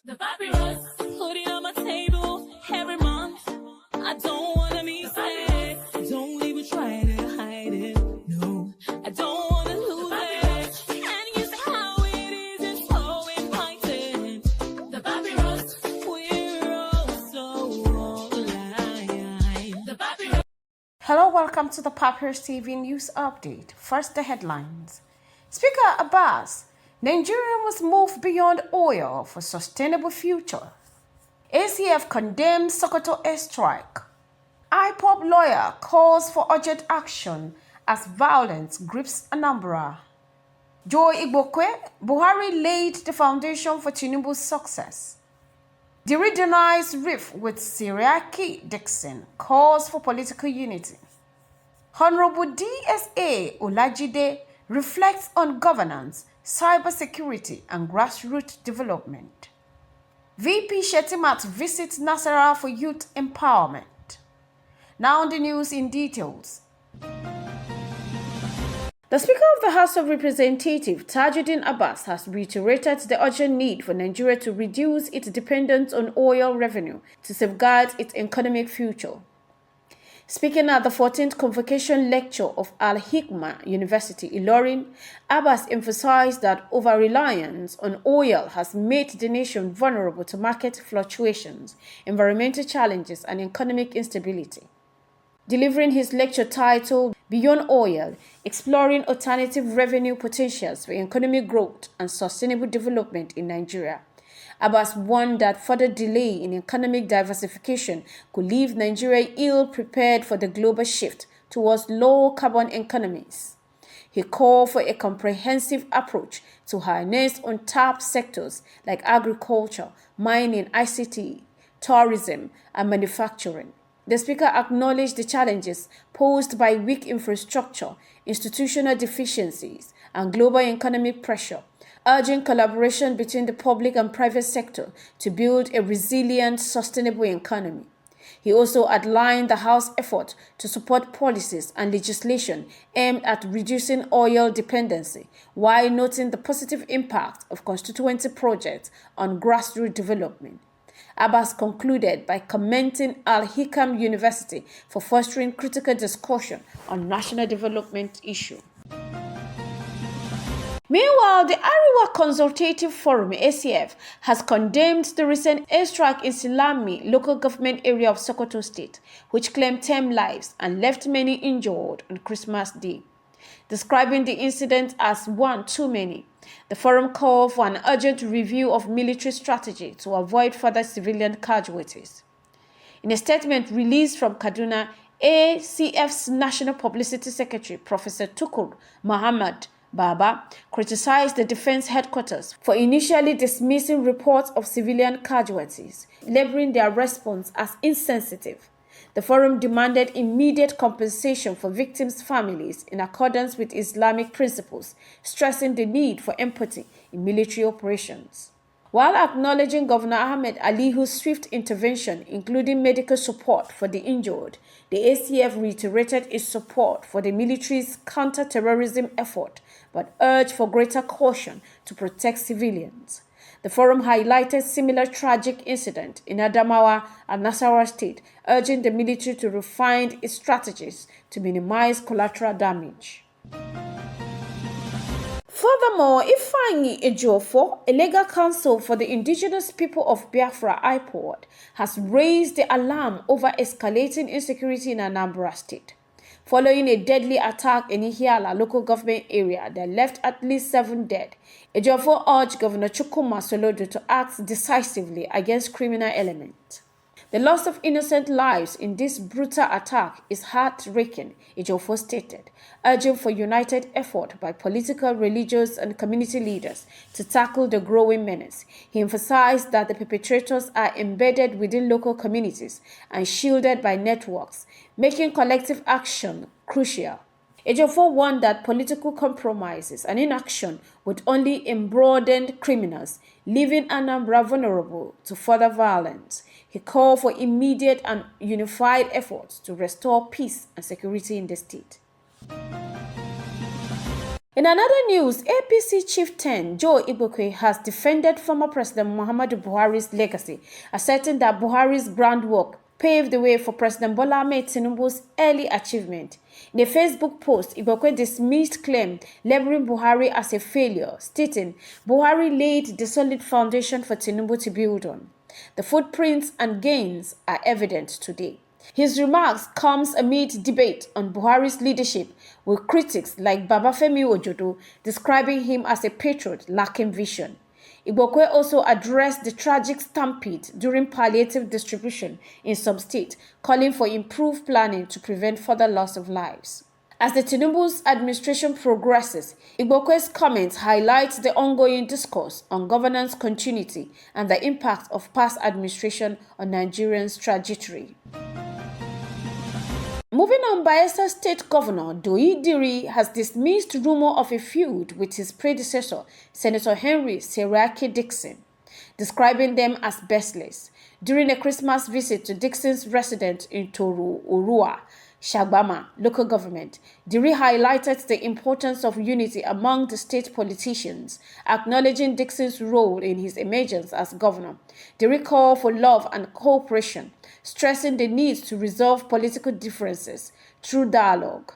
The papyrus, put it on my table every month. I don't wanna be sad. Don't even try to hide it. No, I don't wanna lose it. And you see how it is, it's so inviting. The papyrus, we're all so alive. The papyrus. Hello, welcome to the Papyrus TV News Update. First, the headlines. Speaker Abbas, Nigeria must move beyond oil for sustainable future. ACF condemns Sokoto airstrike. IPOB lawyer calls for urgent action as violence grips Anambra. Joe Igbokwe, Buhari laid the foundation for Tinubu's success. The regionalized rift with Siriaki Dixon calls for political unity. Honorable DSA Olajide reflects on governance, cybersecurity, and grassroots development. VP Shetimat visits Nasarawa for youth empowerment. Now the news in details. The Speaker of the House of Representatives, Tajuddin Abbas, has reiterated the urgent need for Nigeria to reduce its dependence on oil revenue to safeguard its economic future. Speaking at the 14th Convocation Lecture of Al-Hikmah University, Ilorin, Abbas emphasized that over-reliance on oil has made the nation vulnerable to market fluctuations, environmental challenges, and economic instability. Delivering his lecture titled Beyond Oil, Exploring Alternative Revenue Potentials for Economic Growth and Sustainable Development in Nigeria, Abbas warned that further delay in economic diversification could leave Nigeria ill-prepared for the global shift towards low-carbon economies. He called for a comprehensive approach to harness untapped sectors like agriculture, mining, ICT, tourism, and manufacturing. The Speaker acknowledged the challenges posed by weak infrastructure, institutional deficiencies, and global economic pressure, urging collaboration between the public and private sector to build a resilient, sustainable economy. He also outlined the House's effort to support policies and legislation aimed at reducing oil dependency, while noting the positive impact of constituency projects on grassroots development. Abbas concluded by commending Al-Hikam University for fostering critical discussion on national development issues. Meanwhile, the Ariwa Consultative Forum, ACF, has condemned the recent airstrike in Silami, local government area of Sokoto State, which claimed 10 lives and left many injured on Christmas Day. Describing the incident as one too many, the forum called for an urgent review of military strategy to avoid further civilian casualties. In a statement released from Kaduna, ACF's National Publicity Secretary, Professor Tukur Muhammad Baba, criticized the Defense Headquarters for initially dismissing reports of civilian casualties, labeling their response as insensitive. The forum demanded immediate compensation for victims' families in accordance with Islamic principles, stressing the need for empathy in military operations. While acknowledging Governor Ahmed Alihu's swift intervention, including medical support for the injured, the ACF reiterated its support for the military's counter-terrorism effort, but urged for greater caution to protect civilians. The forum highlighted similar tragic incident in Adamawa and Nasarawa State, urging the military to refine its strategies to minimize collateral damage. Furthermore, Ifeanyi Ejiofor, a legal counsel for the indigenous people of Biafra IPOD, has raised the alarm over escalating insecurity in Anambra State. Following a deadly attack in Ihiala local government area that left at least 7 dead, Ejiofor urged Governor Chukwuma Soludo to act decisively against criminal elements. The loss of innocent lives in this brutal attack is heart-wrenching, Ejiofor stated, urging for united effort by political, religious, and community leaders to tackle the growing menace. He emphasized that the perpetrators are embedded within local communities and shielded by networks, making collective action crucial. Ejiofor warned that political compromises and inaction would only embolden criminals, leaving Anambra vulnerable to further violence. He called for immediate and unified efforts to restore peace and security in the state. In another news, APC chieftain Joe Ibokwe has defended former President Muhammadu Buhari's legacy, asserting that Buhari's groundwork paved the way for President Bola Ahmed Tinubu's early achievement. In a Facebook post, Ibokwe dismissed claim labeling Buhari as a failure, stating Buhari laid the solid foundation for Tinubu to build on. The footprints and gains are evident today. His remarks comes amid debate on Buhari's leadership, with critics like Babafemi Ojodo describing him as a patriot lacking vision. Ibokwe also addressed the tragic stampede during palliative distribution in some states, calling for improved planning to prevent further loss of lives. As the Tinubu's administration progresses, Ibokwe's comments highlight the ongoing discourse on governance continuity and the impact of past administration on Nigerians' trajectory. Moving on, Bayelsa State Governor Doyi Diri has dismissed rumor of a feud with his predecessor, Senator Henry Seriake Dixon, describing them as baseless. During a Christmas visit to Dixon's residence in Toru, Urua, Shagbama, local government, Diri highlighted the importance of unity among the state politicians, acknowledging Dixon's role in his emergence as governor. Diri called for love and cooperation, stressing the need to resolve political differences through dialogue.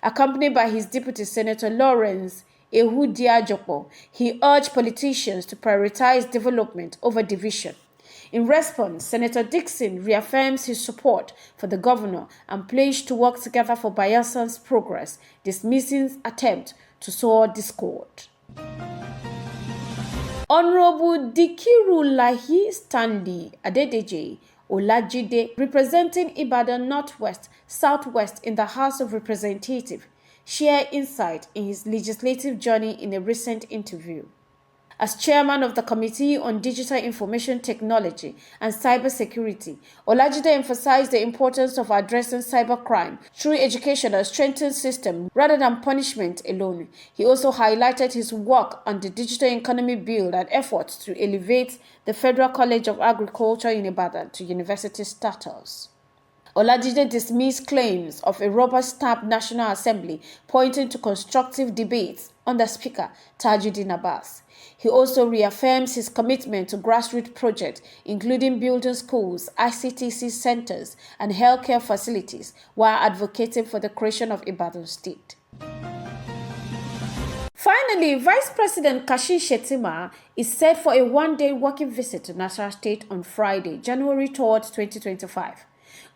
Accompanied by his deputy Senator Lawrence Ehudiajopo, he urged politicians to prioritize development over division. In response, Senator Dixon reaffirms his support for the governor and pledged to work together for Bayelsa's progress, dismissing attempt to sow discord. Honorable Dikirulahi Stanley Adedeji Olajide, representing Ibadan Northwest, Southwest in the House of Representatives, shared insight in his legislative journey in a recent interview. As chairman of the Committee on Digital Information Technology and Cybersecurity, Olajide emphasized the importance of addressing cybercrime through education and strengthened system rather than punishment alone. He also highlighted his work on the Digital Economy Bill and efforts to elevate the Federal College of Agriculture in Ibadan to university status. Olajide dismissed claims of a rubber-stamped National Assembly, pointing to constructive debates under Speaker Tajuddin Abbas. He also reaffirms his commitment to grassroots projects, including building schools, ICTC centers, and healthcare facilities, while advocating for the creation of Ibadan State. Finally, Vice President Kashim Shettima is set for a one-day working visit to Nasarawa State on Friday, January 3rd, 2025.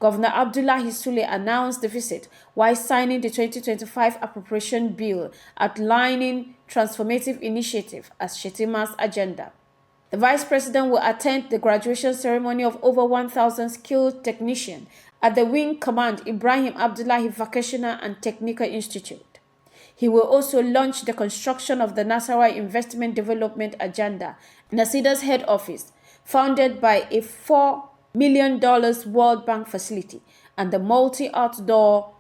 Governor Abdullahi Sule announced the visit while signing the 2025 appropriation bill outlining transformative initiative as Shettima's agenda. The Vice President will attend the graduation ceremony of over 1,000 skilled technicians at the Wing Command Ibrahim Abdullahi Vocational and Technical Institute. He will also launch the construction of the Nasarawa Investment Development Agenda, NASIDA's head office, founded by a $4 million World Bank facility, and the multi-outdoor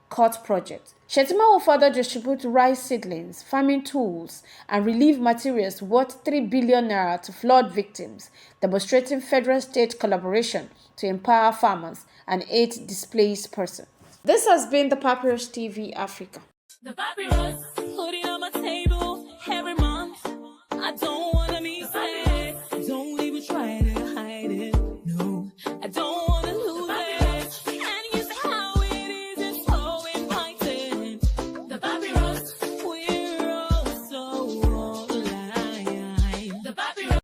court project. Shettima will further distribute rice seedlings, farming tools, and relief materials worth 3 billion naira to flood victims, demonstrating federal-state collaboration to empower farmers and aid displaced persons. This has been the Papyrus TV Africa. The papyrus, put it on my table every month. I don't